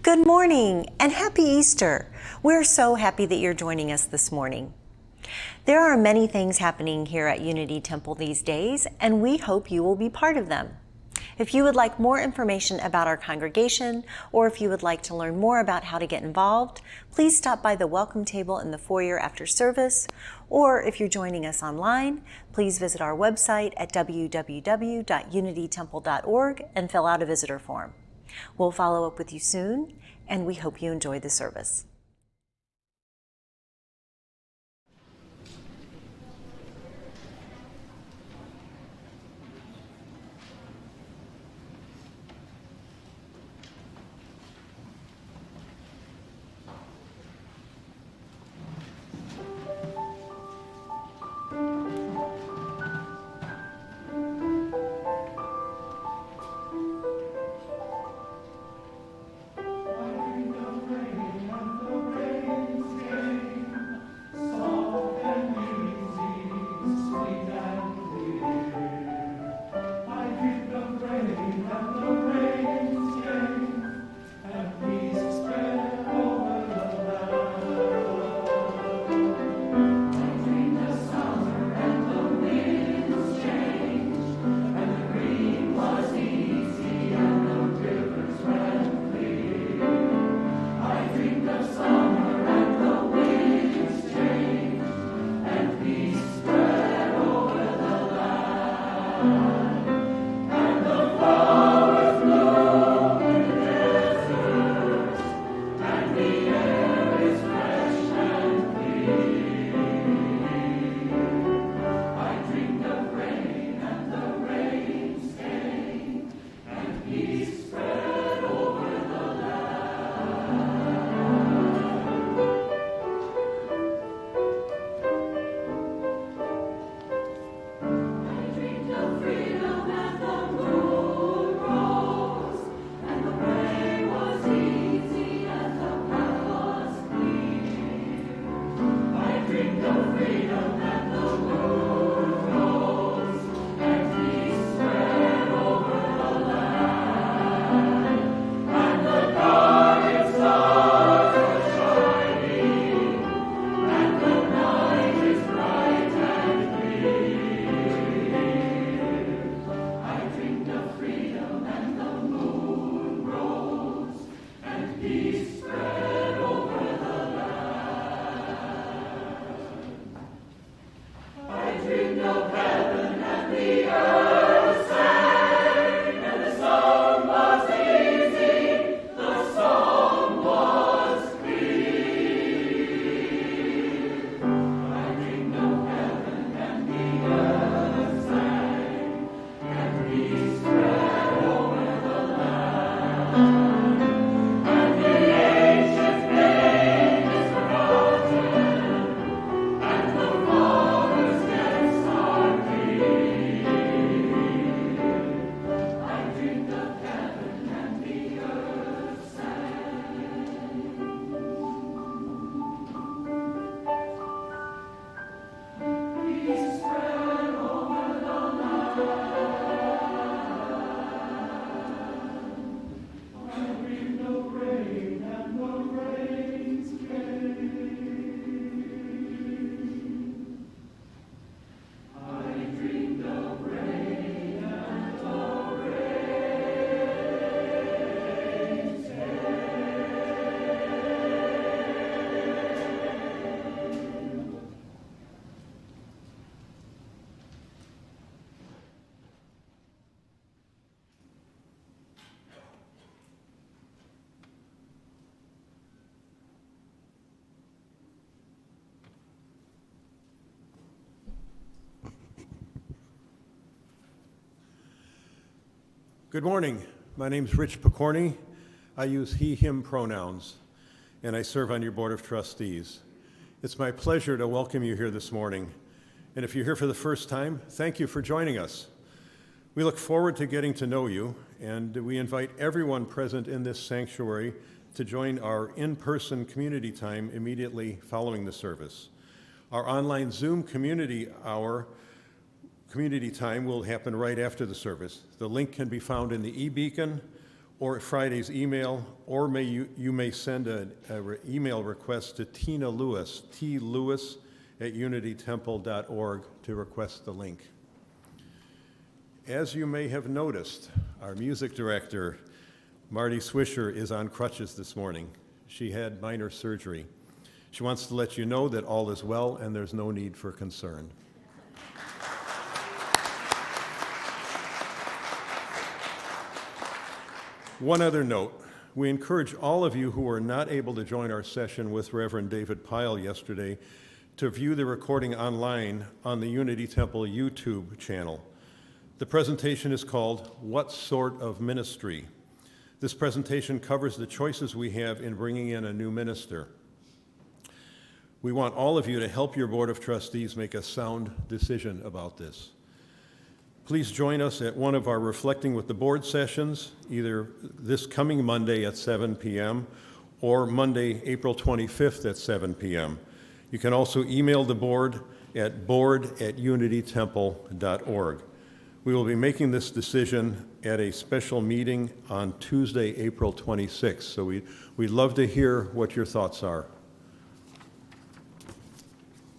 Good morning and happy Easter. We're so happy that you're joining us this morning. There are many things happening here at Unity Temple these days, and we hope you will be part of them. If you would like more information about our congregation, or if you would like to learn more about how to get involved, please stop by the welcome table in the foyer after service, or if you're joining us online, please visit our website at www.unitytemple.org and fill out a visitor form. We'll follow up with you soon, and we hope you enjoy the service. Good morning. My name's Rich Picorni. I use he, him pronouns, and I serve on your Board of Trustees. It's my pleasure to welcome you here this morning. And if you're here for the first time, thank you for joining us. We look forward to getting to know you, and we invite everyone present in this sanctuary to join our in-person community time immediately following the service. Our online Zoom community hour community time will happen right after the service. The link can be found in the e-beacon or Friday's email, or you may send an email request to Tina Lewis, tlewis@unitytemple.org to request the link. As you may have noticed, our music director, Marty Swisher, is on crutches this morning. She had minor surgery. She wants to let you know that all is well and there's no need for concern. One other note, we encourage all of you who were not able to join our session with Reverend David Pyle yesterday to view the recording online on the Unity Temple YouTube channel. The presentation is called What Sort of Ministry? This presentation covers the choices we have in bringing in a new minister. We want all of you to help your Board of Trustees make a sound decision about this. Please join us at one of our Reflecting with the Board sessions, either this coming Monday at 7 p.m. or Monday, April 25th at 7 p.m. You can also email the board at board@unitytemple.org. We will be making this decision at a special meeting on Tuesday, April 26th, so we'd love to hear what your thoughts are.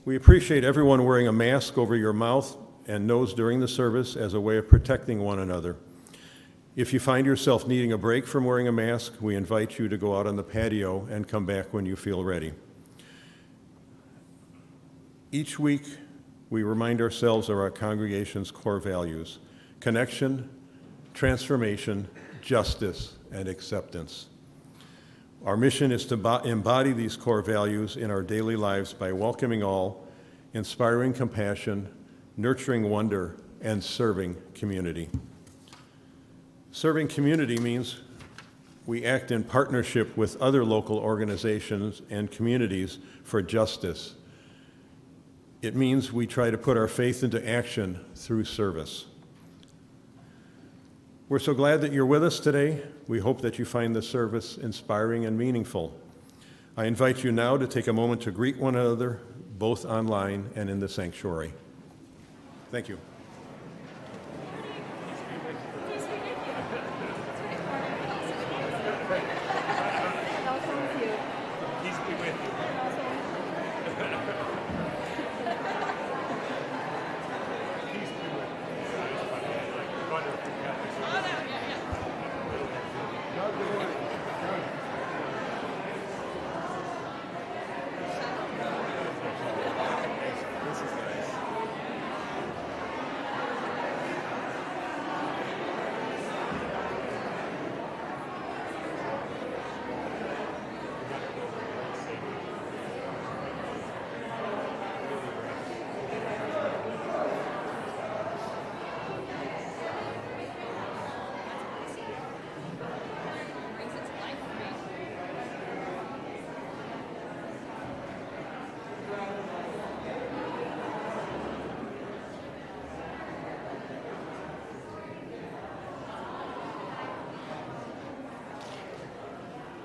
We appreciate everyone wearing a mask over your mouth and nose during the service as a way of protecting one another. If you find yourself needing a break from wearing a mask, we invite you to go out on the patio and come back when you feel ready. Each week, we remind ourselves of our congregation's core values: connection, transformation, justice, and acceptance. Our mission is to embody these core values in our daily lives by welcoming all, inspiring compassion, nurturing wonder, and serving community. Serving community means we act in partnership with other local organizations and communities for justice. It means we try to put our faith into action through service. We're so glad that you're with us today. We hope that you find the service inspiring and meaningful. I invite you now to take a moment to greet one another, both online and in the sanctuary. Thank you.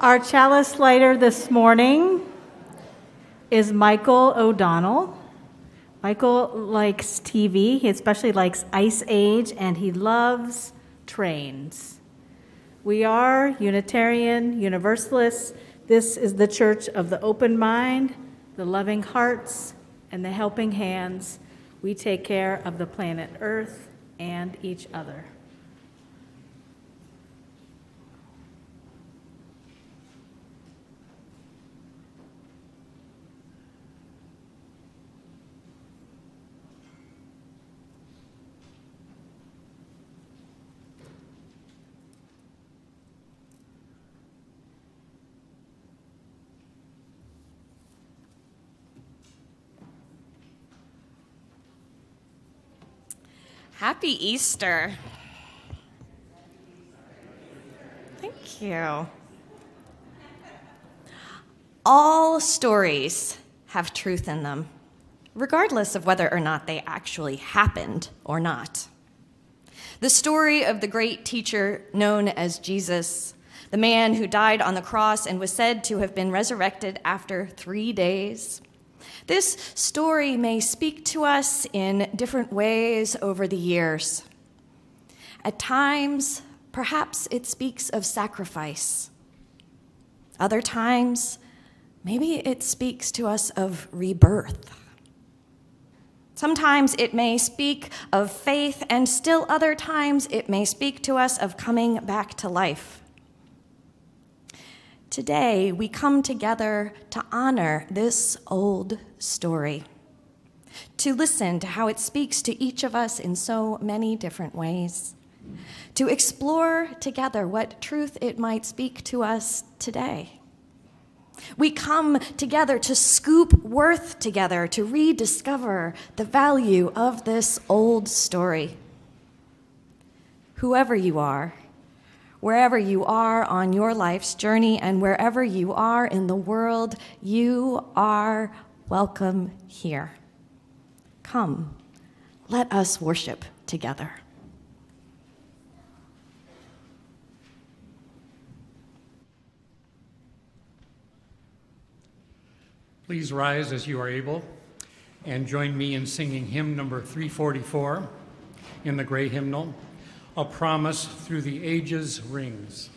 Our chalice lighter this morning is Michael O'Donnell. Michael likes TV. He especially likes Ice Age, and he loves trains. We are Unitarian Universalists. This is the church of the open mind, the loving hearts, and the helping hands. We take care of the planet Earth and each other. Happy Easter. Thank you. All stories have truth in them, regardless of whether or not they actually happened or not. The story of the great teacher known as Jesus, the man who died on the cross and was said to have been resurrected after 3 days. This story may speak to us in different ways over the years. At times, perhaps it speaks of sacrifice. Other times, maybe it speaks to us of rebirth. Sometimes it may speak of faith, and still other times it may speak to us of coming back to life. Today, we come together to honor this old story, to listen to how it speaks to each of us in so many different ways, to explore together what truth it might speak to us today. We come together to scoop worth together, to rediscover the value of this old story. Whoever you are, wherever you are on your life's journey, and wherever you are in the world, you are welcome here. Come, let us worship together. Please rise as you are able and join me in singing hymn number 344 in the Gray Hymnal, A Promise Through the Ages Rings.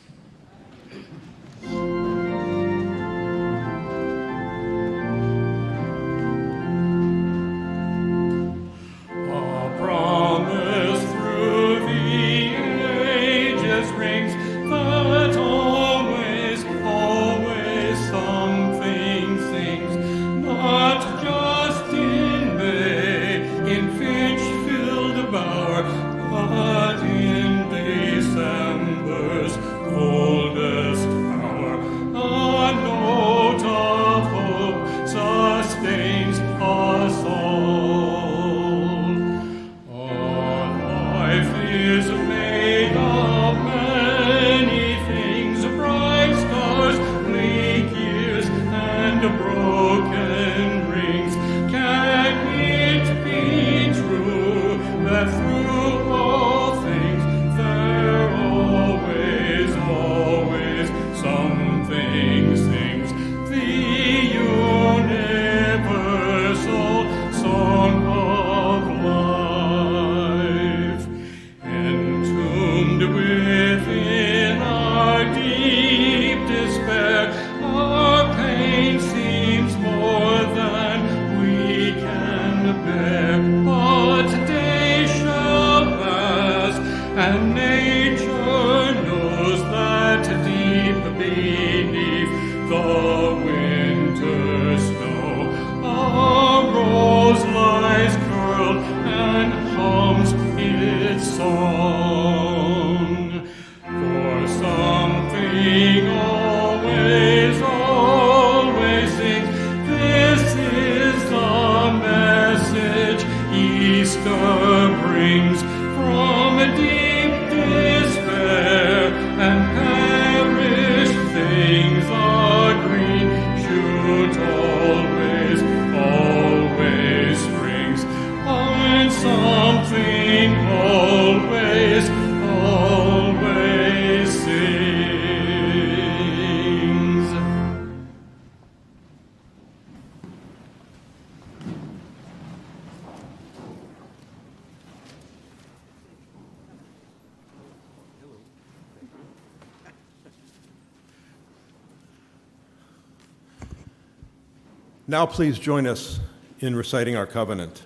Now please join us in reciting our covenant.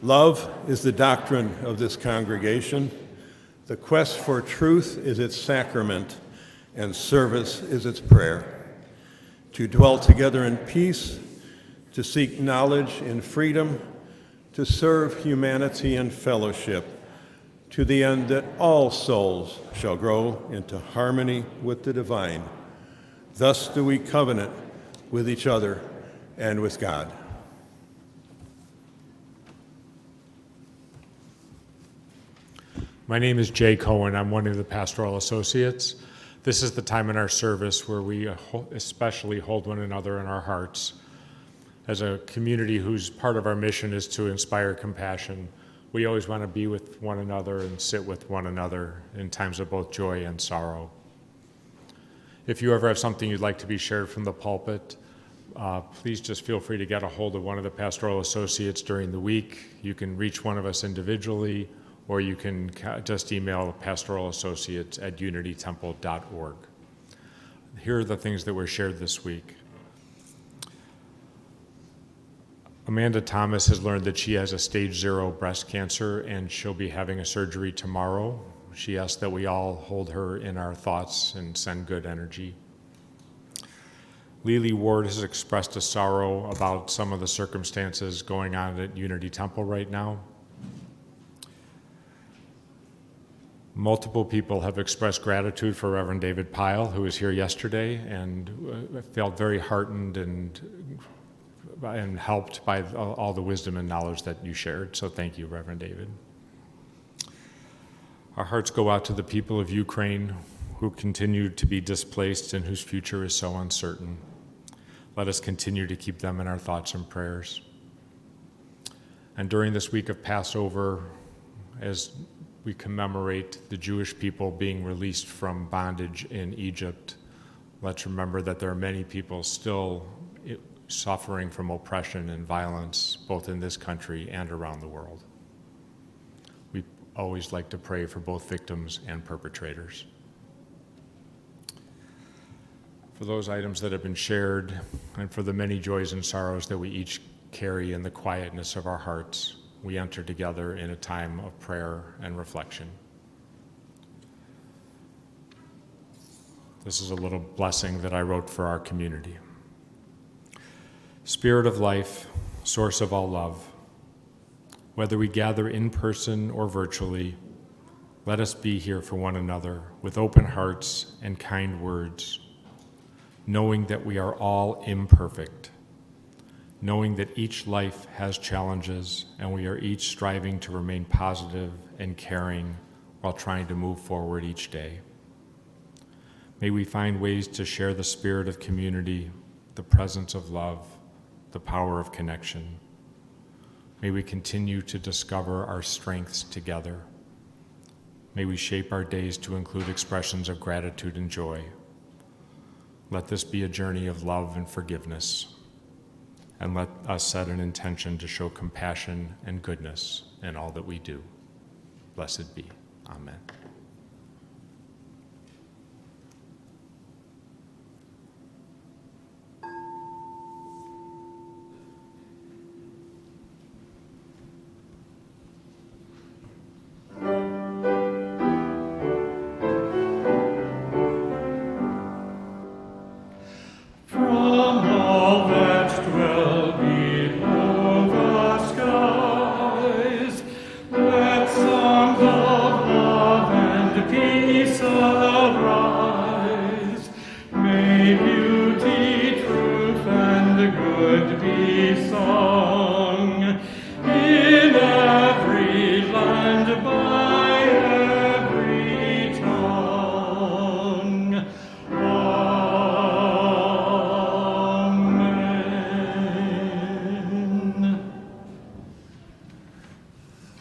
Love is the doctrine of this congregation. The quest for truth is its sacrament, and service is its prayer. To dwell together in peace, to seek knowledge in freedom, to serve humanity in fellowship, to the end that all souls shall grow into harmony with the divine. Thus do we covenant with each other and with God. My name is Jay Cohen. I'm one of the pastoral associates. This is the time in our service where we especially hold one another in our hearts. As a community whose part of our mission is to inspire compassion, we always want to be with one another and sit with one another in times of both joy and sorrow. If you ever have something you'd like to be shared from the pulpit, please just feel free to get a hold of one of the pastoral associates during the week. You can reach one of us individually or you can just email pastoralassociates@unitytemple.org. Here are the things that were shared this week. Amanda Thomas has learned that she has a stage 0 breast cancer, and she'll be having a surgery tomorrow. She asked that we all hold her in our thoughts and send good energy. Lily Ward has expressed a sorrow about some of the circumstances going on at Unity Temple right now. Multiple people have expressed gratitude for Reverend David Pyle, who was here yesterday, and felt very heartened and helped by all the wisdom and knowledge that you shared. So thank you, Reverend David. Our hearts go out to the people of Ukraine who continue to be displaced and whose future is so uncertain. Let us continue to keep them in our thoughts and prayers. And during this week of Passover, as we commemorate the Jewish people being released from bondage in Egypt, let's remember that there are many people still suffering from oppression and violence, both in this country and around the world. We always like to pray for both victims and perpetrators. For those items that have been shared, and for the many joys and sorrows that we each carry in the quietness of our hearts, we enter together in a time of prayer and reflection. This is a little blessing that I wrote for our community. Spirit of life, source of all love, whether we gather in person or virtually, let us be here for one another with open hearts and kind words, knowing that we are all imperfect, knowing that each life has challenges and we are each striving to remain positive and caring while trying to move forward each day. May we find ways to share the spirit of community, the presence of love, the power of connection. May we continue to discover our strengths together. May we shape our days to include expressions of gratitude and joy. Let this be a journey of love and forgiveness, and let us set an intention to show compassion and goodness in all that we do. Blessed be. Amen.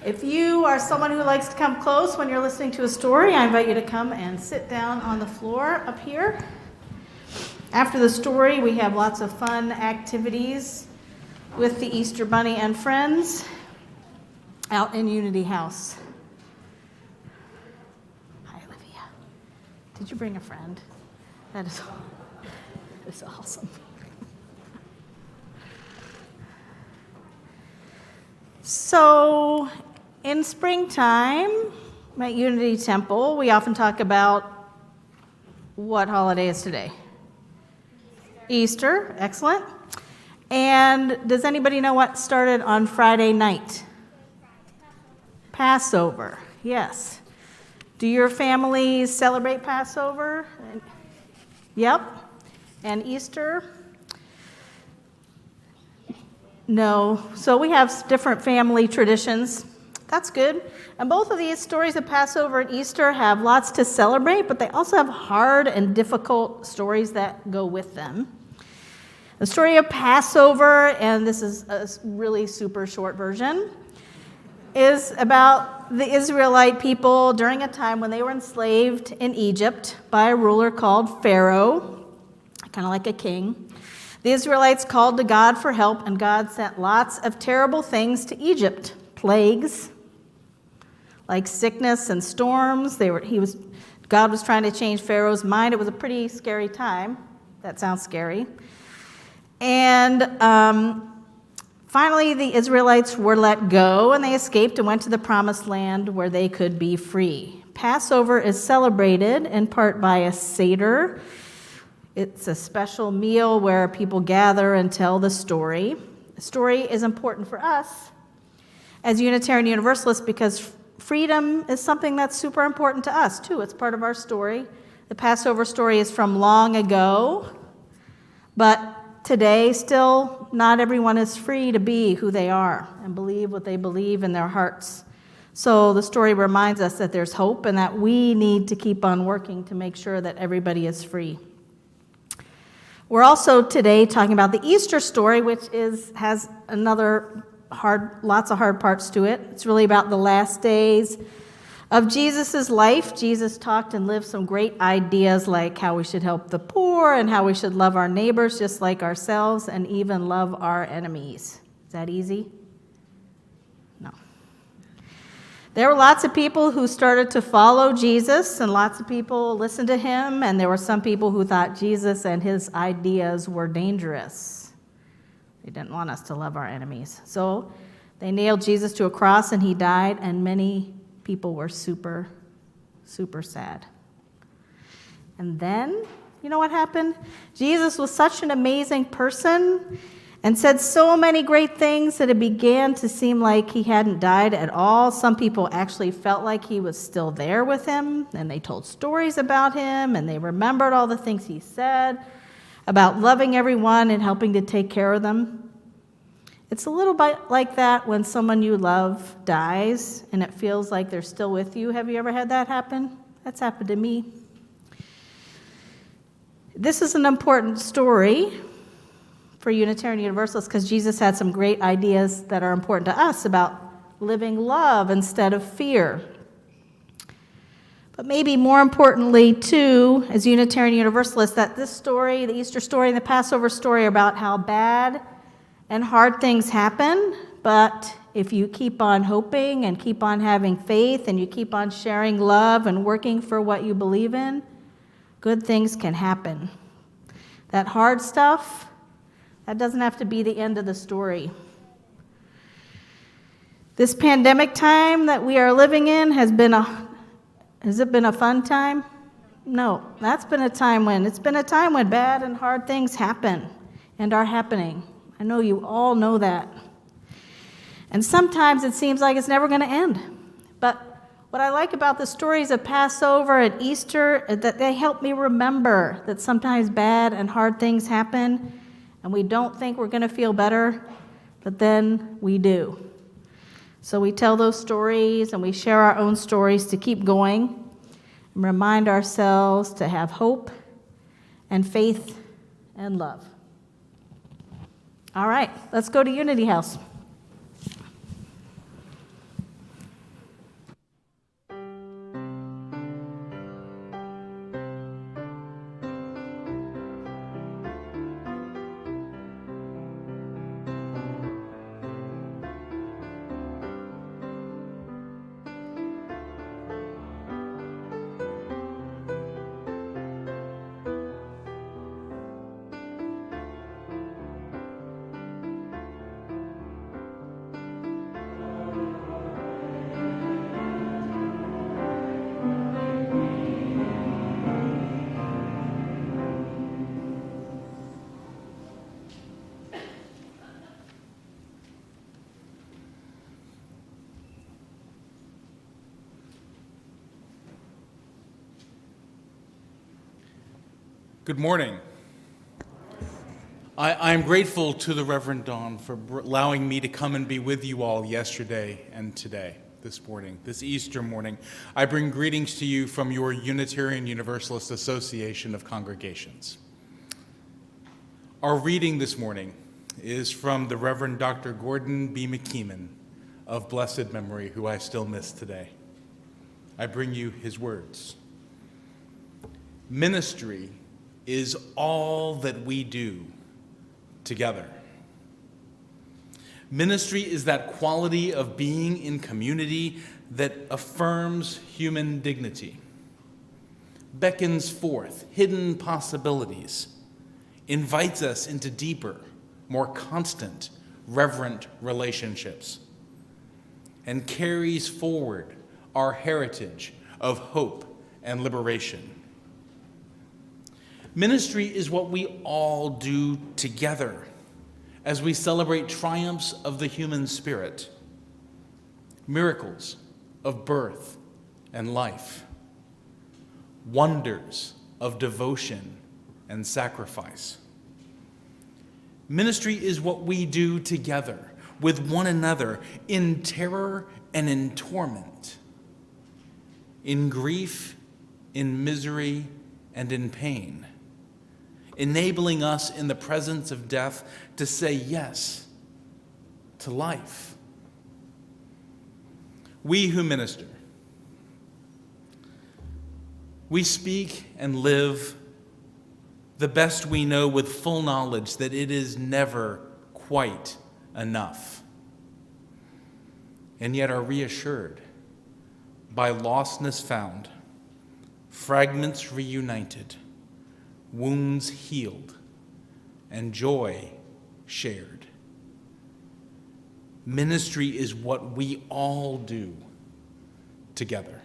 If you are someone who likes to come close when you're listening to a story, I invite you to come and sit down on the floor up here. After the story, we have lots of fun activities with the Easter Bunny and friends out in Unity House. Hi, Olivia. Did you bring a friend? That is awesome. So, in springtime at Unity Temple, we often talk about what holiday is today? Easter, excellent. And does anybody know what started on Friday night? Passover, yes. Do your families celebrate Passover? Yep. And Easter? No. So we have different family traditions. That's good. And both of these stories of Passover and Easter have lots to celebrate, but they also have hard and difficult stories that go with them. The story of Passover, and this is a really super short version, is about the Israelite people during a time when they were enslaved in Egypt by a ruler called Pharaoh, kind of like a king. The Israelites called to God for help, and God sent lots of terrible things to Egypt, plagues, like sickness and storms. God was trying to change Pharaoh's mind. It was a pretty scary time. That sounds scary. And finally, the Israelites were let go, and they escaped and went to the promised land where they could be free. Passover is celebrated in part by a Seder. It's a special meal where people gather and tell the story. The story is important for us as Unitarian Universalists because freedom is something that's super important to us, too. It's part of our story. The Passover story is from long ago, but today, still, not everyone is free to be who they are and believe what they believe in their hearts. So the story reminds us that there's hope and that we need to keep on working to make sure that everybody is free. We're also today talking about the Easter story, which has lots of hard parts to it. It's really about the last days of Jesus' life. Jesus talked and lived some great ideas like how we should help the poor and how we should love our neighbors just like ourselves and even love our enemies. Is that easy? No. There were lots of people who started to follow Jesus, and lots of people listened to him, and there were some people who thought Jesus and his ideas were dangerous. They didn't want us to love our enemies. So they nailed Jesus to a cross, and he died, and many people were super, super sad. And then, you know what happened? Jesus was such an amazing person and said so many great things that it began to seem like he hadn't died at all. Some people actually felt like he was still there with him, and they told stories about him, and they remembered all the things he said about loving everyone and helping to take care of them. It's a little bit like that when someone you love dies and it feels like they're still with you. Have you ever had that happen? That's happened to me. This is an important story for Unitarian Universalists because Jesus had some great ideas that are important to us about living love instead of fear. But maybe more importantly, too, as Unitarian Universalists, that this story, the Easter story and the Passover story, are about how bad and hard things happen, but if you keep on hoping and keep on having faith and you keep on sharing love and working for what you believe in, good things can happen. That hard stuff, that doesn't have to be the end of the story. This pandemic time that we are living in has it been a fun time? No, it's been a time when bad and hard things happen and are happening. I know you all know that. And sometimes it seems like it's never going to end. But what I like about the stories of Passover and Easter is that they help me remember that sometimes bad and hard things happen, and we don't think we're going to feel better, but then we do. So we tell those stories and we share our own stories to keep going and remind ourselves to have hope and faith and love. All right, let's go to Unity House. Good morning. I'm grateful to the Reverend Dawn for allowing me to come and be with you all yesterday and today, this morning, this Easter morning. I bring greetings to you from your Unitarian Universalist Association of Congregations. Our reading this morning is from the Reverend Dr. Gordon B. McKeeman of blessed memory, who I still miss today. I bring you his words. Ministry is all that we do together. Ministry is that quality of being in community that affirms human dignity, beckons forth hidden possibilities, invites us into deeper, more constant, reverent relationships, and carries forward our heritage of hope and liberation. Ministry is what we all do together as we celebrate triumphs of the human spirit, miracles of birth and life, wonders of devotion and sacrifice. Ministry is what we do together with one another in terror and in torment, in grief, in misery, and in pain, enabling us in the presence of death to say yes to life. We who minister, we speak and live the best we know with full knowledge that it is never quite enough, and yet are reassured by lostness found, fragments reunited, wounds healed, and joy shared. Ministry is what we all do together.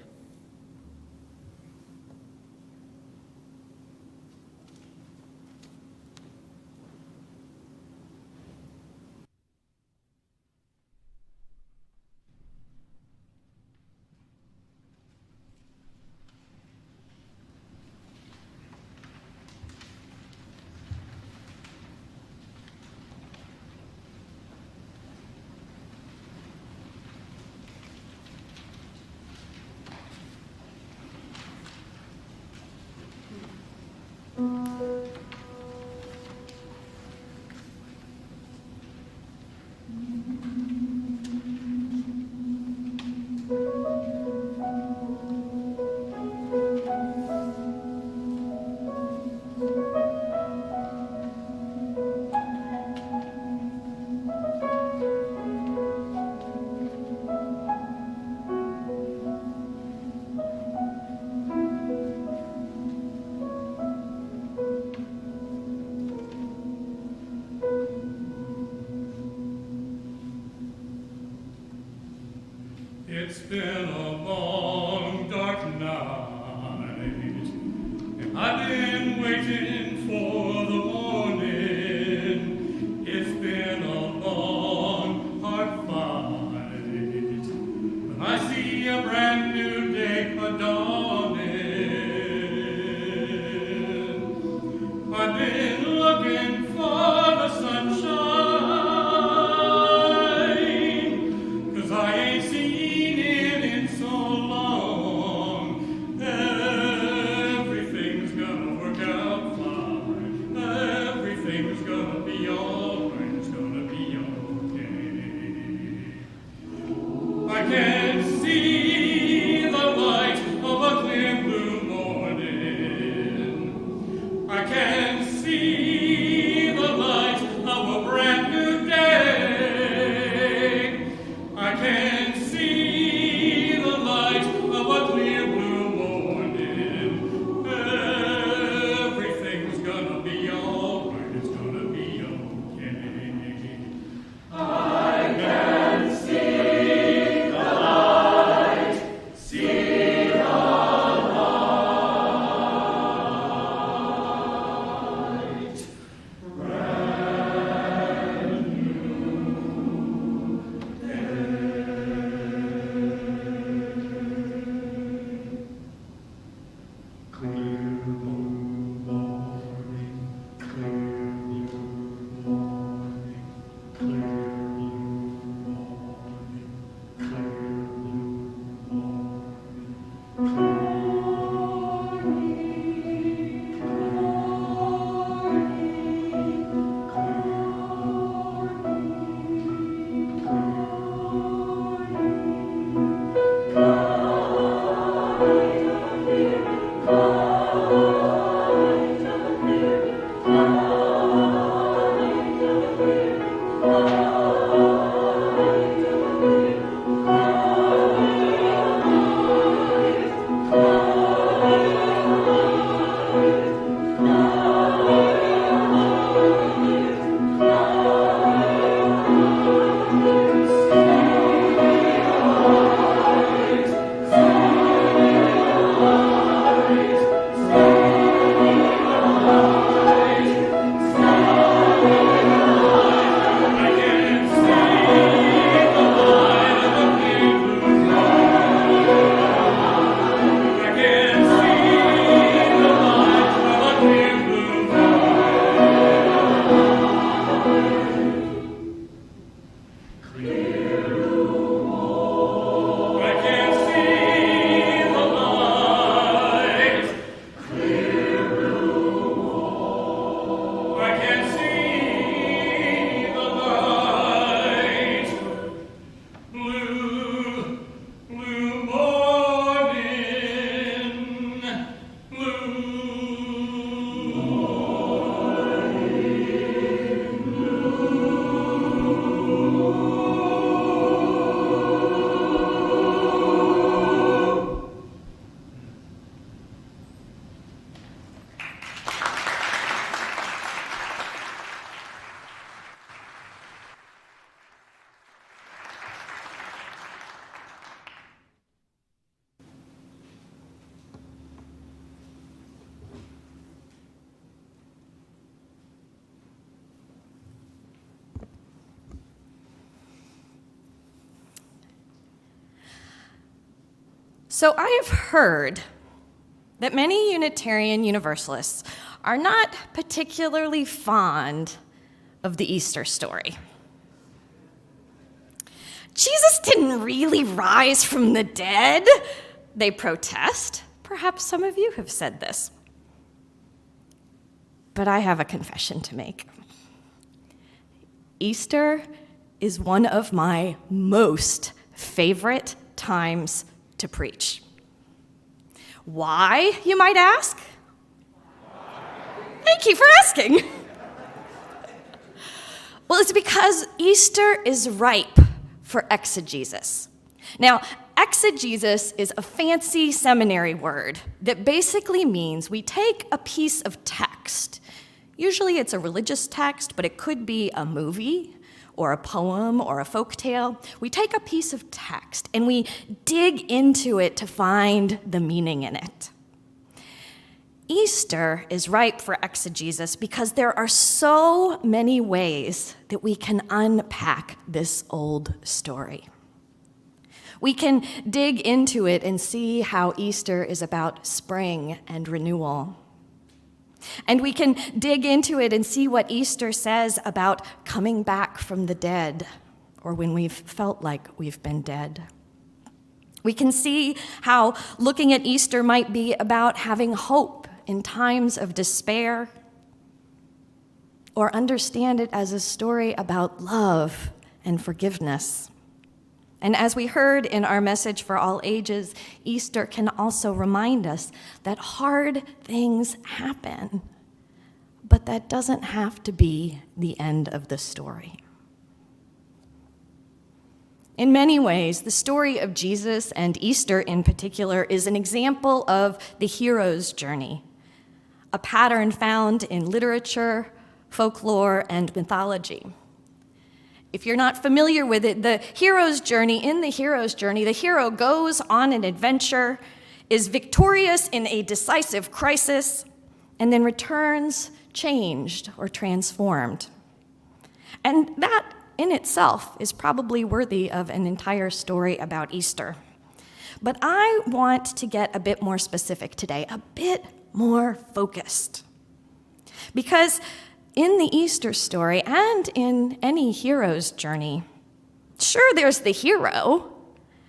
It's been a long, dark night, and I've been waiting for the morning. It's been a long, hard fight, but I see a brand new day a-dawning. I've been looking for the sunshine, 'cause I ain't seen it in so long. Everything's gonna work out fine. So I have heard that many Unitarian Universalists are not particularly fond of the Easter story. Jesus didn't really rise from the dead, they protest. Perhaps some of you have said this. But I have a confession to make. Easter is one of my most favorite times to preach. Why, you might ask? Thank you for asking. Well, it's because Easter is ripe for exegesis. Now, exegesis is a fancy seminary word that basically means we take a piece of text. Usually it's a religious text, but it could be a movie or a poem or a folk tale. We take a piece of text and we dig into it to find the meaning in it. Easter is ripe for exegesis because there are so many ways that we can unpack this old story. We can dig into it and see how Easter is about spring and renewal. And we can dig into it and see what Easter says about coming back from the dead, or when we've felt like we've been dead. We can see how looking at Easter might be about having hope in times of despair, or understand it as a story about love and forgiveness. And as we heard in our message for all ages, Easter can also remind us that hard things happen, but that doesn't have to be the end of the story. In many ways, the story of Jesus, and Easter in particular, is an example of the hero's journey, a pattern found in literature, folklore, and mythology. If you're not familiar with it, in the hero's journey, the hero goes on an adventure, is victorious in a decisive crisis, and then returns changed or transformed. And that in itself is probably worthy of an entire story about Easter. But I want to get a bit more specific today, a bit more focused. Because in the Easter story, and in any hero's journey, sure, there's the hero,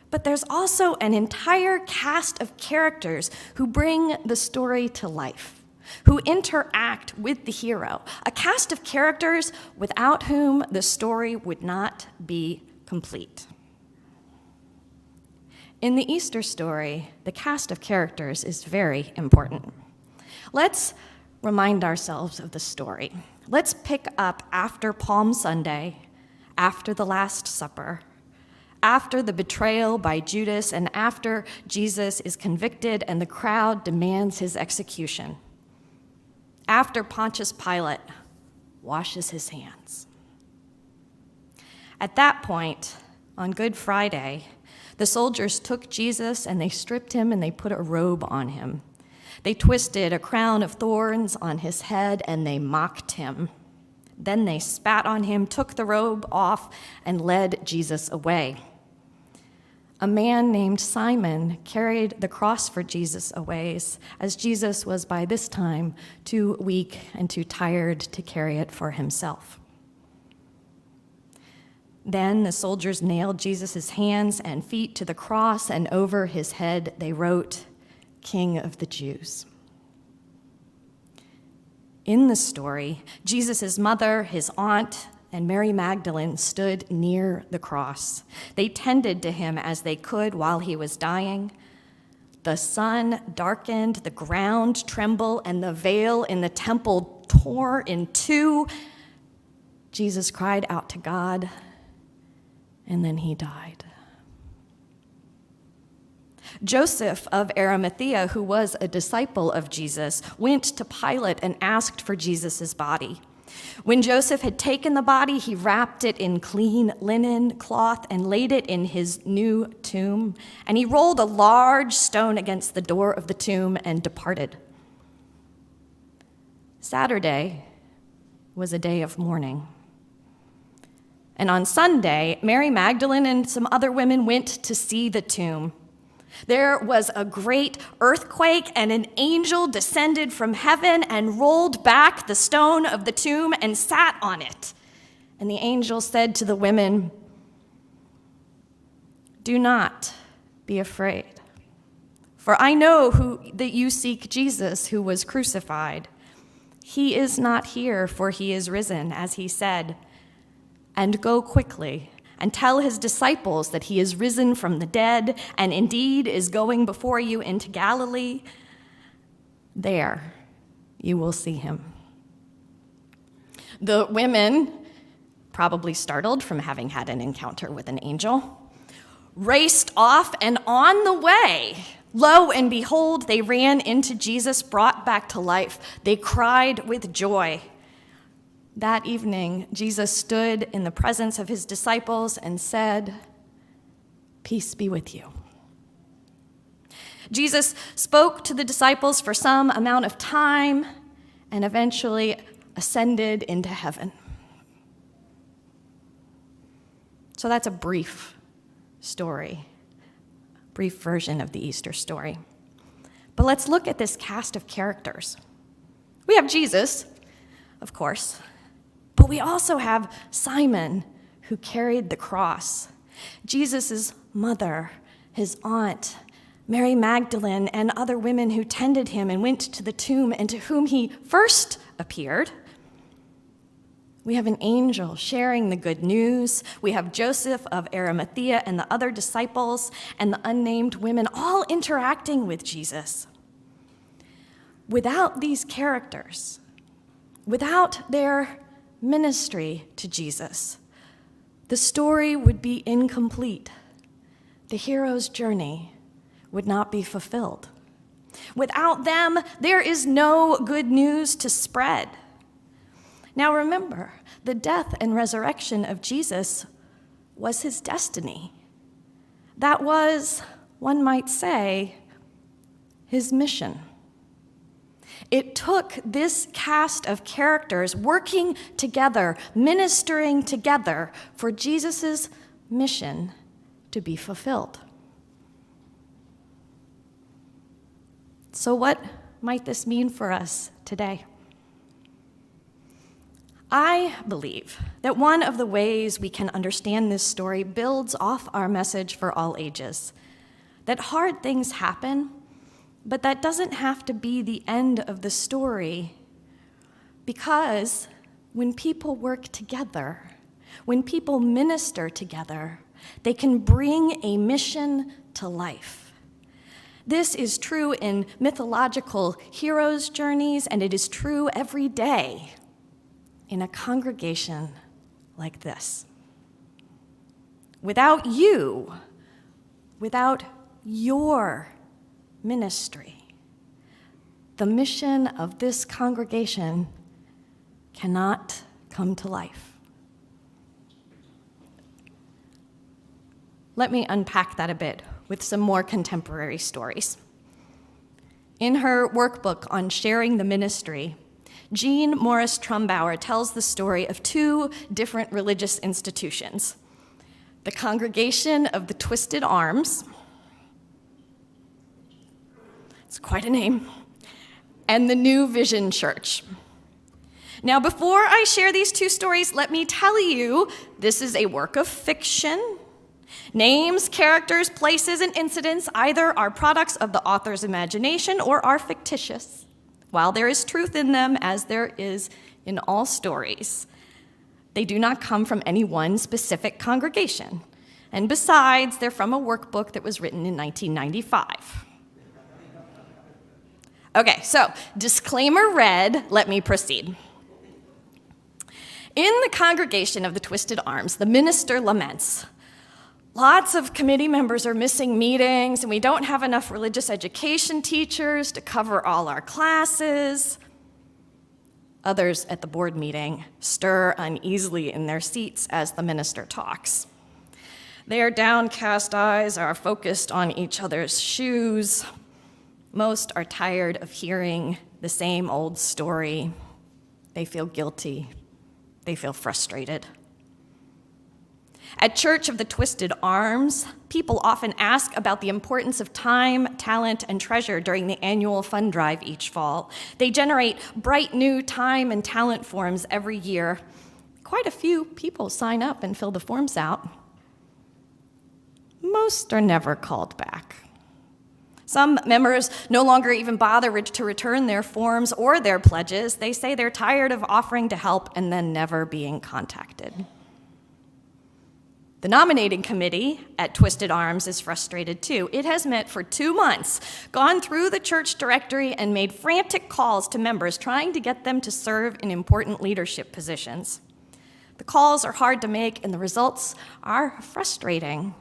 but there's also an entire cast of characters who bring the story to life, who interact with the hero, a cast of characters without whom the story would not be complete. In the Easter story, the cast of characters is very important. Let's remind ourselves of the story. Let's pick up after Palm Sunday, after the Last Supper, after the betrayal by Judas, and after Jesus is convicted and the crowd demands his execution. After Pontius Pilate washes his hands. At that point, on Good Friday, the soldiers took Jesus and they stripped him and they put a robe on him. They twisted a crown of thorns on his head and they mocked him. Then they spat on him, took the robe off, and led Jesus away. A man named Simon carried the cross for Jesus a ways, as Jesus was by this time too weak and too tired to carry it for himself. Then the soldiers nailed Jesus' hands and feet to the cross, and over his head they wrote, King of the Jews. In the story, Jesus' mother, his aunt, and Mary Magdalene stood near the cross. They tended to him as they could while he was dying. The sun darkened, the ground trembled, and the veil in the temple tore in two. Jesus cried out to God, and then he died. Joseph of Arimathea, who was a disciple of Jesus, went to Pilate and asked for Jesus' body. When Joseph had taken the body, he wrapped it in clean linen cloth and laid it in his new tomb. And he rolled a large stone against the door of the tomb and departed. Saturday was a day of mourning. And on Sunday, Mary Magdalene and some other women went to see the tomb. There was a great earthquake, and an angel descended from heaven and rolled back the stone of the tomb and sat on it. And the angel said to the women, "Do not be afraid, for I know that you seek Jesus who was crucified. He is not here, for he is risen, as he said. And go quickly and tell his disciples that he is risen from the dead and indeed is going before you into Galilee. There you will see him." The women, probably startled from having had an encounter with an angel, raced off, and on the way, lo and behold, they ran into Jesus, brought back to life. They cried with joy. That evening, Jesus stood in the presence of his disciples and said, "Peace be with you." Jesus spoke to the disciples for some amount of time and eventually ascended into heaven. So that's a brief story, brief version of the Easter story. But let's look at this cast of characters. We have Jesus, of course, but we also have Simon, who carried the cross, Jesus' mother, his aunt, Mary Magdalene, and other women who tended him and went to the tomb and to whom he first appeared. We have an angel sharing the good news. We have Joseph of Arimathea and the other disciples and the unnamed women all interacting with Jesus. Without these characters, without their ministry to Jesus, the story would be incomplete. The hero's journey would not be fulfilled. Without them, there is no good news to spread. Now remember, the death and resurrection of Jesus was his destiny. That was, one might say, his mission. It took this cast of characters working together, ministering together, for Jesus' mission to be fulfilled. So what might this mean for us today? I believe that one of the ways we can understand this story builds off our message for all ages, that hard things happen, but that doesn't have to be the end of the story, because when people work together, when people minister together, they can bring a mission to life. This is true in mythological heroes' journeys, and it is true every day in a congregation like this. Without you, without your ministry, the mission of this congregation cannot come to life. Let me unpack that a bit with some more contemporary stories. In her workbook on sharing the ministry, Jean Morris Trumbauer tells the story of two different religious institutions: the Congregation of the Twisted Arms, it's quite a name, and the New Vision Church. Now, before I share these two stories, let me tell you, this is a work of fiction. Names, characters, places, and incidents either are products of the author's imagination or are fictitious. While there is truth in them, as there is in all stories, they do not come from any one specific congregation. And besides, they're from a workbook that was written in 1995. Okay, so disclaimer read, let me proceed. In the Congregation of the Twisted Arms, the minister laments, "Lots of committee members are missing meetings, and we don't have enough religious education teachers to cover all our classes." Others at the board meeting stir uneasily in their seats as the minister talks. Their downcast eyes are focused on each other's shoes. Most are tired of hearing the same old story. They feel guilty. They feel frustrated. At Church of the Twisted Arms, people often ask about the importance of time, talent, and treasure during the annual fund drive each fall. They generate bright new time and talent forms every year. Quite a few people sign up and fill the forms out. Most are never called back. Some members no longer even bother to return their forms or their pledges. They say they're tired of offering to help and then never being contacted. The nominating committee at Twisted Arms is frustrated too. It has met for 2 months, gone through the church directory, and made frantic calls to members trying to get them to serve in important leadership positions. The calls are hard to make, and the results are frustrating.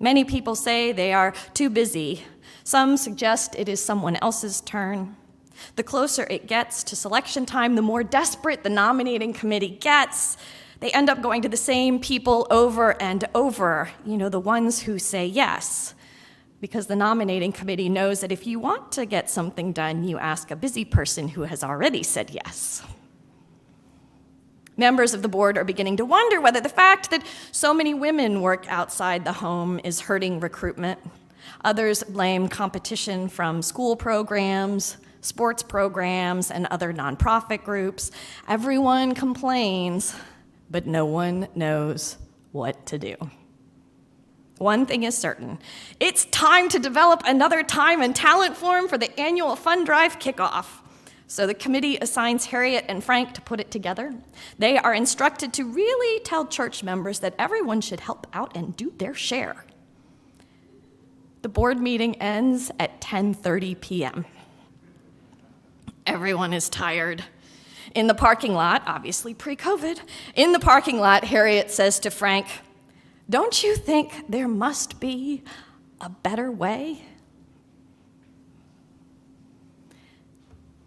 Many people say they are too busy. Some suggest it is someone else's turn. The closer it gets to selection time, the more desperate the nominating committee gets. They end up going to the same people over and over, the ones who say yes, because the nominating committee knows that if you want to get something done, you ask a busy person who has already said yes. Members of the board are beginning to wonder whether the fact that so many women work outside the home is hurting recruitment. Others blame competition from school programs, sports programs, and other nonprofit groups. Everyone complains, but no one knows what to do. One thing is certain: it's time to develop another time and talent form for the annual fund drive kickoff. So the committee assigns Harriet and Frank to put it together. They are instructed to really tell church members that everyone should help out and do their share. The board meeting ends at 10:30 p.m. Everyone is tired. In the parking lot, obviously pre-COVID, in the parking lot, Harriet says to Frank, "Don't you think there must be a better way?"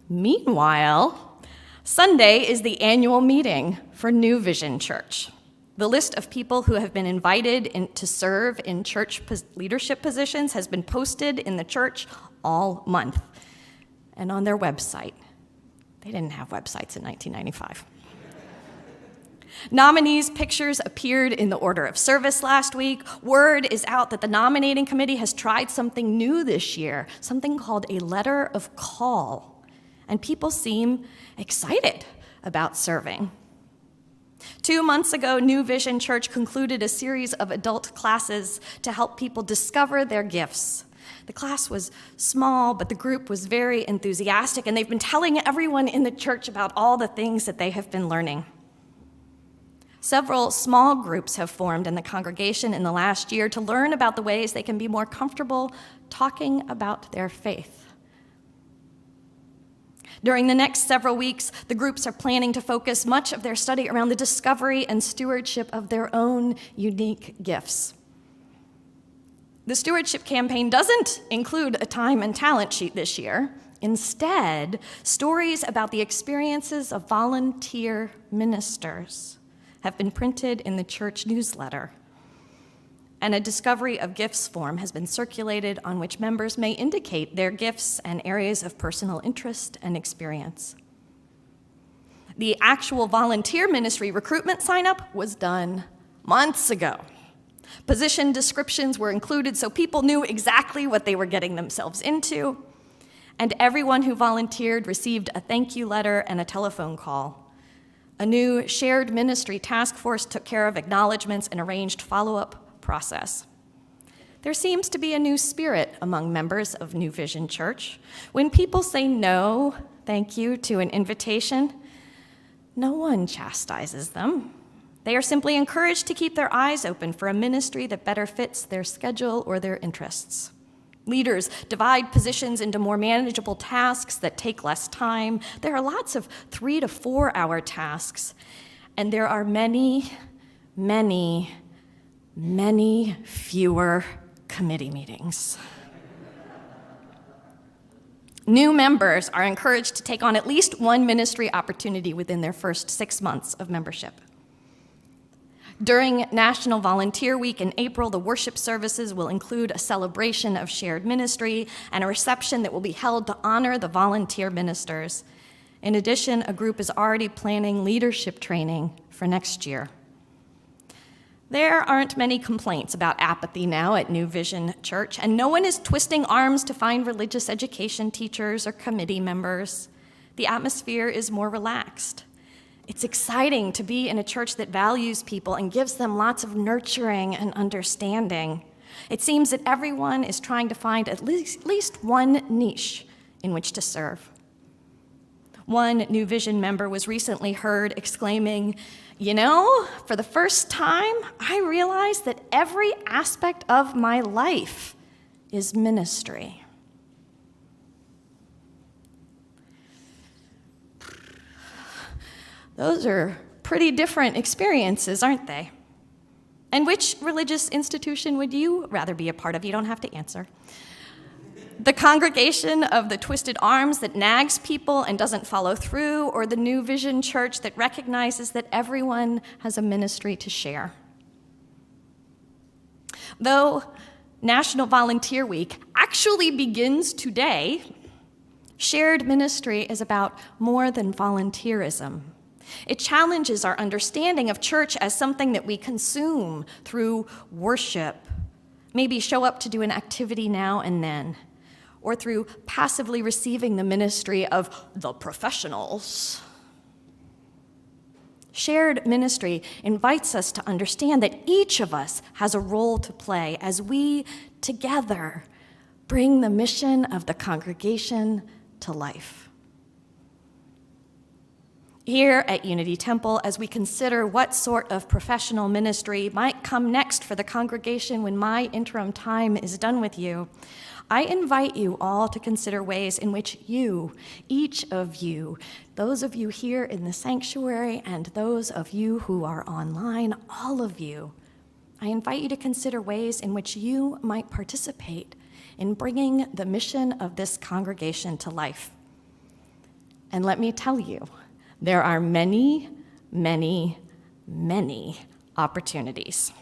Meanwhile, Sunday is the annual meeting for New Vision Church. The list of people who have been invited to serve in church leadership positions has been posted in the church all month and on their website. They didn't have websites in 1995. Nominees' pictures appeared in the order of service last week. Word is out that the nominating committee has tried something new this year, something called a letter of call. And people seem excited about serving. 2 months ago, New Vision Church concluded a series of adult classes to help people discover their gifts. The class was small, but the group was very enthusiastic, and they've been telling everyone in the church about all the things that they have been learning. Several small groups have formed in the congregation in the last year to learn about the ways they can be more comfortable talking about their faith. During the next several weeks, the groups are planning to focus much of their study around the discovery and stewardship of their own unique gifts. The stewardship campaign doesn't include a time and talent sheet this year. Instead, stories about the experiences of volunteer ministers have been printed in the church newsletter. And a discovery of gifts form has been circulated on which members may indicate their gifts and areas of personal interest and experience. The actual volunteer ministry recruitment sign-up was done months ago. Position descriptions were included so people knew exactly what they were getting themselves into, and everyone who volunteered received a thank you letter and a telephone call. A new shared ministry task force took care of acknowledgments and arranged follow-up process. There seems to be a new spirit among members of New Vision Church. When people say no, thank you, to an invitation, no one chastises them. They are simply encouraged to keep their eyes open for a ministry that better fits their schedule or their interests. Leaders divide positions into more manageable tasks that take less time. There are lots of 3 to 4 hour tasks, and there are many fewer committee meetings. New members are encouraged to take on at least one ministry opportunity within their first 6 months of membership. During National Volunteer Week in April, the worship services will include a celebration of shared ministry and a reception that will be held to honor the volunteer ministers. In addition, a group is already planning leadership training for next year. There aren't many complaints about apathy now at New Vision Church, and no one is twisting arms to find religious education teachers or committee members. The atmosphere is more relaxed. It's exciting to be in a church that values people and gives them lots of nurturing and understanding. It seems that everyone is trying to find at least one niche in which to serve. One New Vision member was recently heard exclaiming, "You know, for the first time, I realized that every aspect of my life is ministry." Those are pretty different experiences, aren't they? And which religious institution would you rather be a part of? You don't have to answer. The congregation of the twisted arms that nags people and doesn't follow through, or the New Vision Church that recognizes that everyone has a ministry to share? Though National Volunteer Week actually begins today, shared ministry is about more than volunteerism. It challenges our understanding of church as something that we consume through worship, maybe show up to do an activity now and then, or through passively receiving the ministry of the professionals. Shared ministry invites us to understand that each of us has a role to play as we together bring the mission of the congregation to life. Here at Unity Temple, as we consider what sort of professional ministry might come next for the congregation when my interim time is done with you, I invite you all to consider ways in which you, each of you, those of you here in the sanctuary and those of you who are online, all of you, I invite you to consider ways in which you might participate in bringing the mission of this congregation to life. And let me tell you, there are many, many, many opportunities.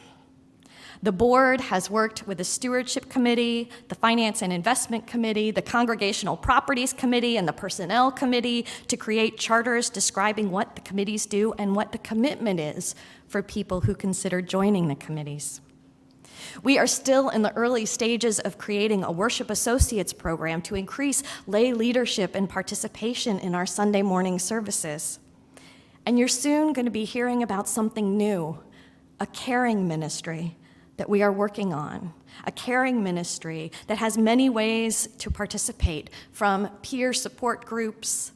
The board has worked with the Stewardship Committee, the Finance and Investment Committee, the Congregational Properties Committee, and the Personnel Committee to create charters describing what the committees do and what the commitment is for people who consider joining the committees. We are still in the early stages of creating a Worship Associates program to increase lay leadership and participation in our Sunday morning services. And you're soon going to be hearing about something new, a caring ministry that we are working on, a caring ministry that has many ways to participate, from peer support groups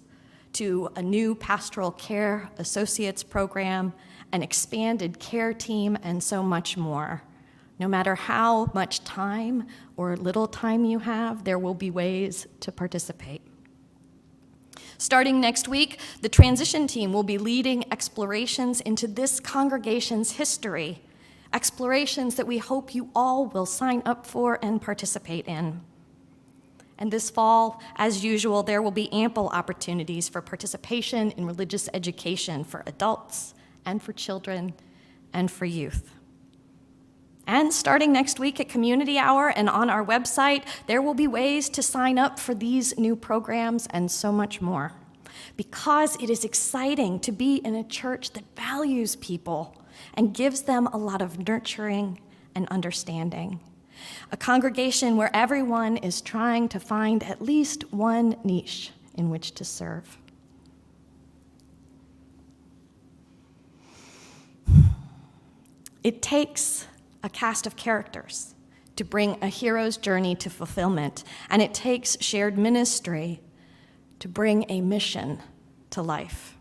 to a new pastoral care associates program, an expanded care team, and so much more. No matter how much time or little time you have, there will be ways to participate. Starting next week, the transition team will be leading explorations into this congregation's history, explorations that we hope you all will sign up for and participate in. And this fall, as usual, there will be ample opportunities for participation in religious education for adults and for children and for youth. And starting next week at Community Hour and on our website, there will be ways to sign up for these new programs and so much more. Because it is exciting to be in a church that values people and gives them a lot of nurturing and understanding. A congregation where everyone is trying to find at least one niche in which to serve. It takes a cast of characters to bring a hero's journey to fulfillment, and it takes shared ministry to bring a mission to life.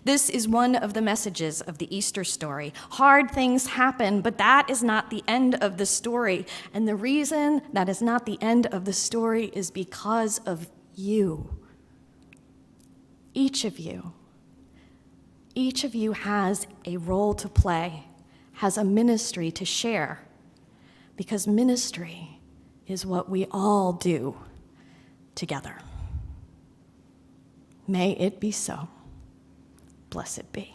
This is one of the messages of the Easter story. Hard things happen, but that is not the end of the story. And the reason that is not the end of the story is because of you. Each of you has a role to play, has a ministry to share, because ministry is what we all do together. May it be so. Blessed be.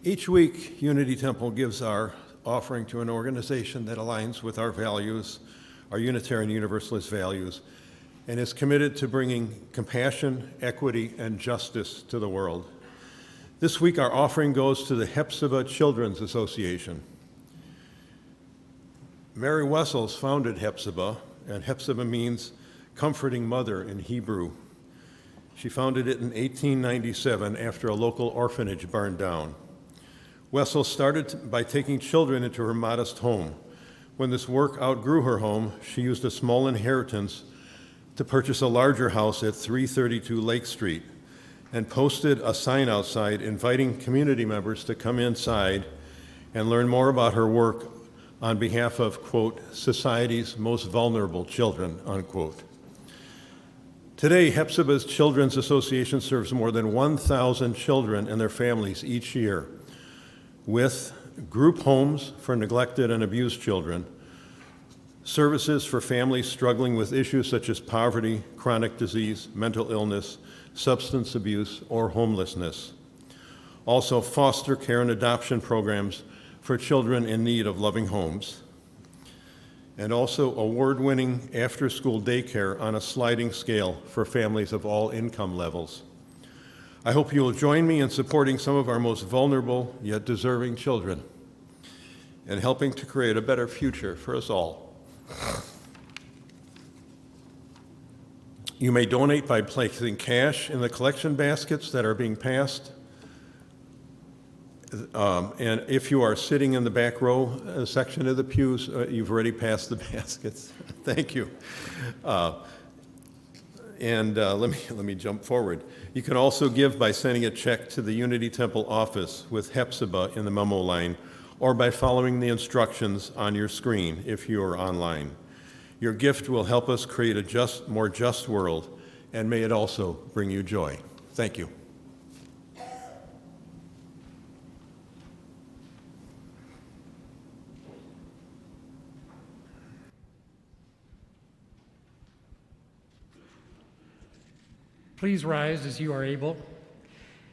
Each week, Unity Temple gives our offering to an organization that aligns with our values, our Unitarian Universalist values, and is committed to bringing compassion, equity, and justice to the world. This week, our offering goes to the Hephzibah Children's Association. Mary Wessels founded Hephzibah, and Hephzibah means comforting mother in Hebrew. She founded it in 1897 after a local orphanage burned down. Wessels started by taking children into her modest home. When this work outgrew her home, she used a small inheritance to purchase a larger house at 332 Lake Street and posted a sign outside inviting community members to come inside and learn more about her work on behalf of, quote, society's most vulnerable children, unquote. Today, Hephzibah's Children's Association serves more than 1,000 children and their families each year with group homes for neglected and abused children, services for families struggling with issues such as poverty, chronic disease, mental illness, substance abuse, or homelessness. Also, foster care and adoption programs for children in need of loving homes. And also award-winning after-school daycare on a sliding scale for families of all income levels. I hope you will join me in supporting some of our most vulnerable yet deserving children and helping to create a better future for us all. You may donate by placing cash in the collection baskets that are being passed. And if you are sitting in the back row section of the pews, you've already passed the baskets. Thank you. Let me jump forward. You can also give by sending a check to the Unity Temple office with Hephzibah in the memo line, or by following the instructions on your screen if you are online. Your gift will help us create a more just world, and may it also bring you joy. Thank you. Please rise as you are able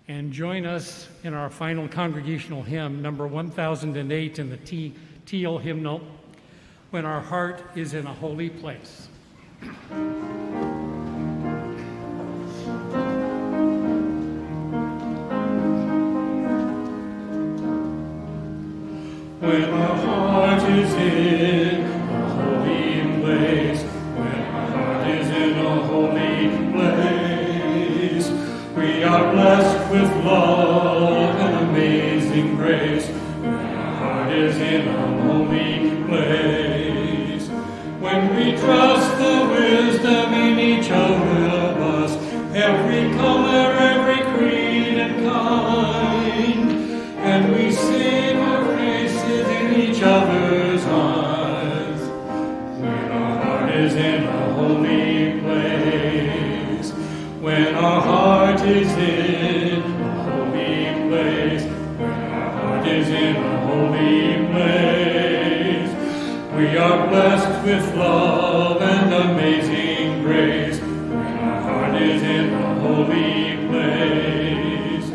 and join us in our final congregational hymn, number 1008 in the Teal hymnal, When Our Heart is in a Holy Place. When our heart is in a holy place, when our heart is in a holy place, we are blessed with love and amazing grace. When our heart is in a holy place, when we trust the wisdom in each other of us, every color, every creed and kind, and we sing our praises in each other's eyes. When our heart is in a holy place, when our heart is in a holy place, when our heart is in a holy place, we are blessed with love and amazing grace. When our heart is in a holy place,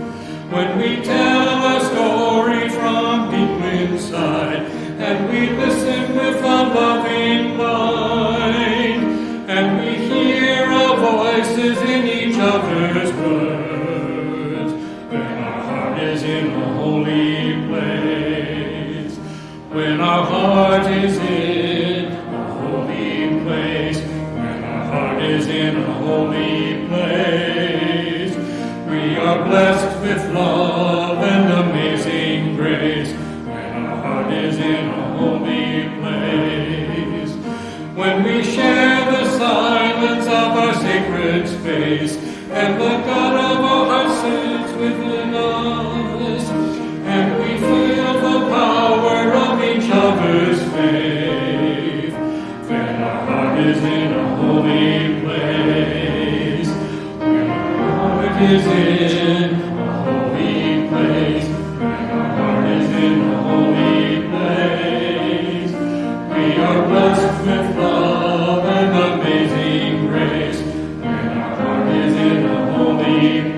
when we tell a story from deep inside, and we listen with a loving mind, and we hear our voices in each other's words. When our heart is in a holy place, when our heart is in a holy place, when our heart is in a holy place, we are blessed with love and amazing grace. When our heart is in a holy place, when we share the silence of our sacred space, and the God of our hearts sits within us, and we feel the power of each other's faith. When our heart is in a holy place, when our heart is in a holy place, when our heart is in a holy place, we are blessed with love and amazing grace. When our heart is in a holy place,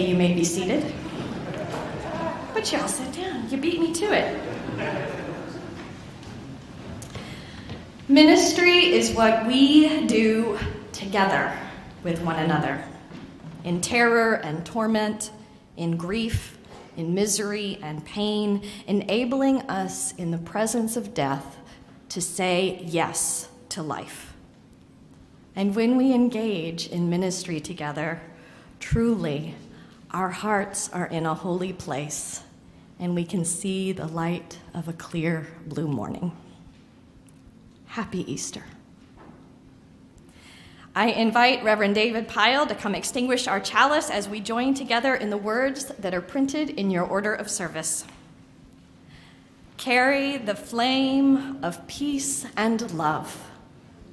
you may be seated. But y'all sit down. You beat me to it. Ministry is what we do together with one another, in terror and torment, in grief, in misery and pain, enabling us in the presence of death to say yes to life. And when we engage in ministry together, truly, our hearts are in a holy place, and we can see the light of a clear blue morning. Happy Easter. I invite Reverend David Pyle to come extinguish our chalice as we join together in the words that are printed in your order of service. Carry the flame of peace and love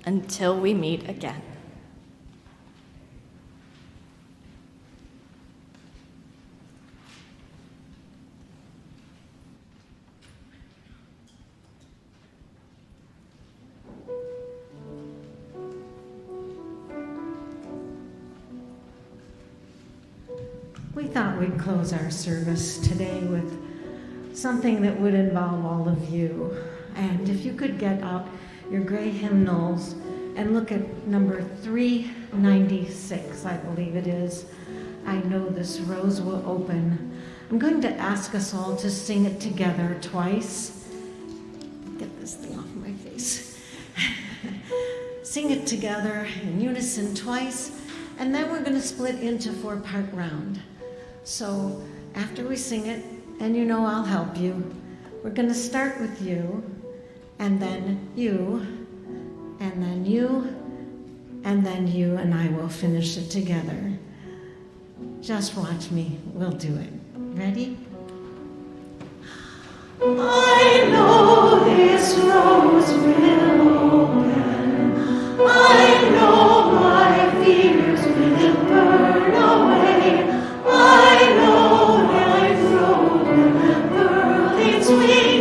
until we meet again. We thought we'd close our service today with something that would involve all of you. And if you could get out your gray hymnals and look at number 396, I believe it is. I know this rose will open. I'm going to ask us all to sing it together twice. Get this thing off my face. Sing it together in unison twice, and then we're going to split into 4-part round. So after we sing it, and you know I'll help you, we're going to start with you, and then you, and then you, and then you, and I will finish it together. Just watch me. We'll do it. Ready? I know this rose will open. I know my fears will burn away. I know my road will unfurl its wings.